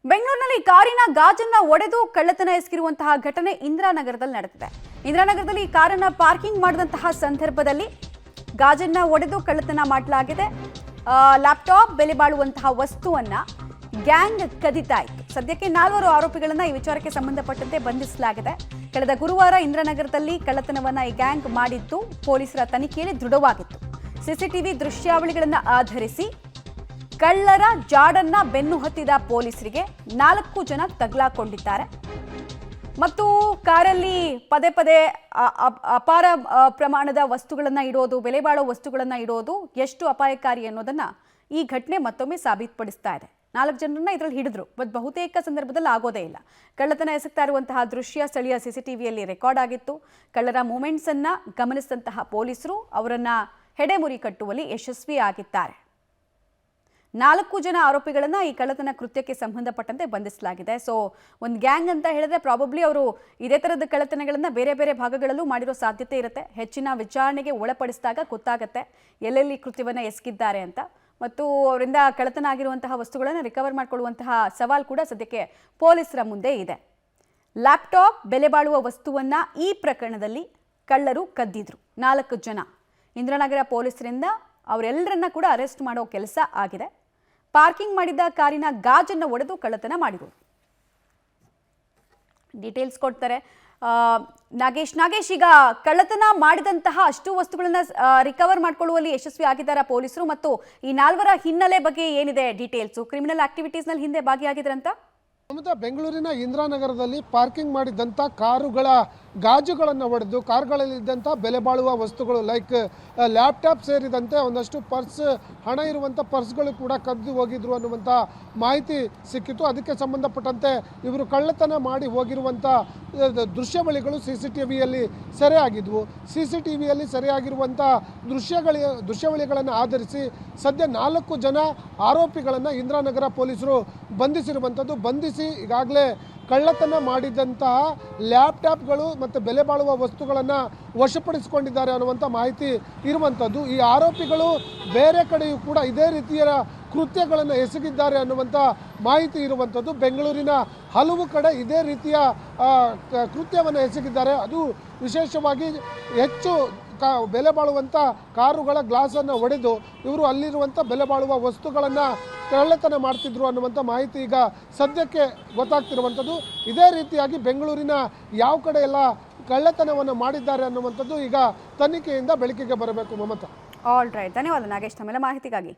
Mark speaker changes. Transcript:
Speaker 1: ಬೆಂಗಳೂರಿನಲ್ಲಿ ಕಾರಿನ ಗಾಜನ್ನ ಒಡೆದು ಕಳ್ಳತನ ಎಸಗಿರುವಂತಹ ಘಟನೆ ಇಂದಿರಾನಗರದಲ್ಲಿ ನಡೆದಿದೆ. ಇಂದಿರಾನಗರದಲ್ಲಿ ಕಾರನ್ನ ಪಾರ್ಕಿಂಗ್ ಮಾಡಿದಂತಹ ಸಂದರ್ಭದಲ್ಲಿ ಗಾಜನ್ನ ಒಡೆದು ಕಳ್ಳತನ ಮಾಡಲಾಗಿದೆ. ಲ್ಯಾಪ್ಟಾಪ್ ಬೆಲೆ ಬಾಳುವಂತಹ ವಸ್ತುವನ್ನ ಗ್ಯಾಂಗ್ ಕದಿತಾ ಇತ್ತು. ಸದ್ಯಕ್ಕೆ 4 ಆರೋಪಿಗಳನ್ನ ಈ ವಿಚಾರಕ್ಕೆ ಸಂಬಂಧಪಟ್ಟಂತೆ ಬಂಧಿಸಲಾಗಿದೆ. ಕಳೆದ ಗುರುವಾರ ಇಂದಿರಾನಗರದಲ್ಲಿ ಕಳ್ಳತನವನ್ನ ಈ ಗ್ಯಾಂಗ್ ಮಾಡಿದ್ದು ಪೊಲೀಸರ ತನಿಖೆಯಲ್ಲಿ ದೃಢವಾಗಿತ್ತು. ಸಿಸಿಟಿವಿ ದೃಶ್ಯಾವಳಿಗಳನ್ನು ಆಧರಿಸಿ ಕಳ್ಳರ ಜಾಡನ್ನ ಬೆನ್ನು ಹತ್ತಿದ ಪೊಲೀಸರಿಗೆ 4 ಜನ ತಗಲಾಕೊಂಡಿದ್ದಾರೆ. ಮತ್ತು ಕಾರಲ್ಲಿ ಪದೇ ಪದೇ ಅಪಾರ ಪ್ರಮಾಣದ ವಸ್ತುಗಳನ್ನು ಇಡೋದು, ಬೆಲೆ ಬಾಳೋ ವಸ್ತುಗಳನ್ನು ಇಡೋದು ಎಷ್ಟು ಅಪಾಯಕಾರಿ ಅನ್ನೋದನ್ನ ಈ ಘಟನೆ ಮತ್ತೊಮ್ಮೆ ಸಾಬೀತುಪಡಿಸ್ತಾ ಇದೆ. 4 ಜನರನ್ನ ಇದರಲ್ಲಿ ಹಿಡಿದ್ರು, ಬಟ್ ಬಹುತೇಕ ಸಂದರ್ಭದಲ್ಲಿ ಆಗೋದೇ ಇಲ್ಲ. ಕಳ್ಳತನ ಎಸಗ್ತಾ ಇರುವಂತಹ ದೃಶ್ಯ ಸ್ಥಳೀಯ ಸಿಸಿಟಿವಿಯಲ್ಲಿ ರೆಕಾರ್ಡ್ ಆಗಿತ್ತು. ಕಳ್ಳರ ಮೂಮೆಂಟ್ಸ್ ಅನ್ನ ಗಮನಿಸಿದಂತಹ ಪೊಲೀಸರು ಅವರನ್ನ ಹೆಡೆಮುರಿ ಕಟ್ಟುವಲ್ಲಿ ಯಶಸ್ವಿಯಾಗಿದ್ದಾರೆ. 4 ಜನ ಆರೋಪಿಗಳನ್ನ ಈ ಕಳ್ಳತನ ಕೃತ್ಯಕ್ಕೆ ಸಂಬಂಧಪಟ್ಟಂತೆ ಬಂಧಿಸಲಾಗಿದೆ. ಸೊ ಒಂದು ಗ್ಯಾಂಗ್ ಅಂತ ಹೇಳಿದ್ರೆ ಪ್ರಾಬಬ್ಲಿ ಅವರು ಇದೇ ತರದ ಕಳ್ಳತನಗಳನ್ನ ಬೇರೆ ಬೇರೆ ಭಾಗಗಳಲ್ಲೂ ಮಾಡಿರೋ ಸಾಧ್ಯತೆ ಇರುತ್ತೆ. ಹೆಚ್ಚಿನ ವಿಚಾರಣೆಗೆ ಒಳಪಡಿಸಿದಾಗ ಗೊತ್ತಾಗುತ್ತೆ ಎಲ್ಲೆಲ್ಲಿ ಕೃತ್ಯವನ್ನ ಎಸಗಿದ್ದಾರೆ ಅಂತ. ಮತ್ತು ಅವರಿಂದ ಕಳ್ಳತನ ಆಗಿರುವಂತಹ ವಸ್ತುಗಳನ್ನು ರಿಕವರ್ ಮಾಡಿಕೊಳ್ಳುವಂತಹ ಸವಾಲು ಕೂಡ ಸದ್ಯಕ್ಕೆ ಪೊಲೀಸರ ಮುಂದೆ ಇದೆ. ಲ್ಯಾಪ್ಟಾಪ್ ಬೆಲೆ ಬಾಳುವ ವಸ್ತುವನ್ನ ಈ ಪ್ರಕರಣದಲ್ಲಿ ಕಳ್ಳರು ಕದ್ದಿದ್ರು. 4 ಜನ ಇಂದಿರಾನಗರ ಪೊಲೀಸರಿಂದ ಅವರೆಲ್ಲರನ್ನ ಕೂಡ ಅರೆಸ್ಟ್ ಮಾಡೋ ಕೆಲಸ ಆಗಿದೆ. ಪಾರ್ಕಿಂಗ್ ಮಾಡಿದ್ದ ಕಾರಿನ ಗಾಜನ್ನ ಒಡೆದು ಕಳ್ಳತನ ಮಾಡಿರೋದು. ಡೀಟೇಲ್ಸ್ ಕೊಡ್ತಾರೆ ನಾಗೇಶ್. ಈಗ ಕಳ್ಳತನ ಮಾಡಿದಂತಹ ಅಷ್ಟು ವಸ್ತುಗಳನ್ನ ರಿಕವರ್ ಮಾಡ್ಕೊಳ್ಳುವಲ್ಲಿ ಯಶಸ್ವಿ ಆಗಿದ್ದಾರೆ ಪೊಲೀಸರು. ಮತ್ತು ಈ 4 ಹಿನ್ನೆಲೆ ಬಗ್ಗೆ ಏನಿದೆ ಡೀಟೇಲ್ಸ್? ಕ್ರಿಮಿನಲ್ ಆಕ್ಟಿವಿಟೀಸ್ ನಲ್ಲಿ ಹಿಂದೆ ಭಾಗಿಯಾಗಿದ್ರಂತ?
Speaker 2: ಬೆಂಗಳೂರಿನ ಇಂದಿರಾನಗರದಲ್ಲಿ ಪಾರ್ಕಿಂಗ್ ಮಾಡಿದಂಥ ಕಾರುಗಳ ಗಾಜುಗಳನ್ನು ಒಡೆದು ಕಾರುಗಳಲ್ಲಿದ್ದಂಥ ಬೆಲೆ ಬಾಳುವ ವಸ್ತುಗಳು ಲೈಕ್ ಲ್ಯಾಪ್ಟಾಪ್ ಸೇರಿದಂತೆ ಒಂದಷ್ಟು ಪರ್ಸ್, ಹಣ ಇರುವಂಥ ಪರ್ಸ್ಗಳು ಕೂಡ ಕದ್ದು ಹೋಗಿದ್ರು ಅನ್ನುವಂಥ ಮಾಹಿತಿ ಸಿಕ್ಕಿತ್ತು. ಅದಕ್ಕೆ ಸಂಬಂಧಪಟ್ಟಂತೆ ಇವರು ಕಳ್ಳತನ ಮಾಡಿ ಹೋಗಿರುವಂಥ ದೃಶ್ಯಾವಳಿಗಳು CCTVಯಲ್ಲಿ ಸೆರೆಯಾಗಿದ್ವು. CCTVಯಲ್ಲಿ ಸೆರೆಯಾಗಿರುವಂಥ ದೃಶ್ಯಾವಳಿಗಳನ್ನು ಆಧರಿಸಿ ಸದ್ಯ 4 ಜನ ಆರೋಪಿಗಳನ್ನು ಇಂದಿರಾನಗರ ಪೊಲೀಸರು ಬಂಧಿಸಿರುವಂಥದ್ದು. ಬಂಧಿಸಿ ಈಗಾಗಲೇ ಕಳ್ಳತನ ಮಾಡಿದಂತಹ ಲ್ಯಾಪ್ಟಾಪ್ಗಳು ಮತ್ತು ಬೆಲೆ ಬಾಳುವ ವಸ್ತುಗಳನ್ನು ವಶಪಡಿಸಿಕೊಂಡಿದ್ದಾರೆ ಅನ್ನುವಂಥ ಮಾಹಿತಿ ಇರುವಂಥದ್ದು. ಈ ಆರೋಪಿಗಳು ಬೇರೆ ಕಡೆಯೂ ಕೂಡ ಇದೇ ರೀತಿಯ ಕೃತ್ಯಗಳನ್ನು ಎಸಗಿದ್ದಾರೆ ಅನ್ನುವಂಥ ಮಾಹಿತಿ ಇರುವಂಥದ್ದು. ಬೆಂಗಳೂರಿನ ಹಲವು ಕಡೆ ಇದೇ ರೀತಿಯ ಕೃತ್ಯವನ್ನು ಎಸಗಿದ್ದಾರೆ. ಅದು ವಿಶೇಷವಾಗಿ ಹೆಚ್ಚು ಬೆಲೆ ಬಾಳುವಂಥ ಕಾರುಗಳ ಗ್ಲಾಸನ್ನು ಒಡೆದು ಇವರು ಅಲ್ಲಿರುವಂಥ ಬೆಲೆ ಬಾಳುವ ವಸ್ತುಗಳನ್ನು ಕಳ್ಳತನ ಮಾಡ್ತಿದ್ರು ಅನ್ನುವಂಥ ಮಾಹಿತಿ ಈಗ ಸದ್ಯಕ್ಕೆ ಗೊತ್ತಾಗ್ತಿರುವಂಥದ್ದು. ಇದೇ ರೀತಿಯಾಗಿ ಬೆಂಗಳೂರಿನ ಯಾವ ಕಡೆ ಎಲ್ಲ ಕಳ್ಳತನವನ್ನು ಮಾಡಿದ್ದಾರೆ ಅನ್ನುವಂಥದ್ದು ಈಗ ತನಿಖೆಯಿಂದ ಬೆಳಕಿಗೆ ಬರಬೇಕು. ಮಮತಾ.
Speaker 1: ಆಲ್ ರೈಟ್, ಧನ್ಯವಾದ ನಾಗೇಶ್ ತಮ್ಮೆಲ್ಲ ಮಾಹಿತಿಗಾಗಿ.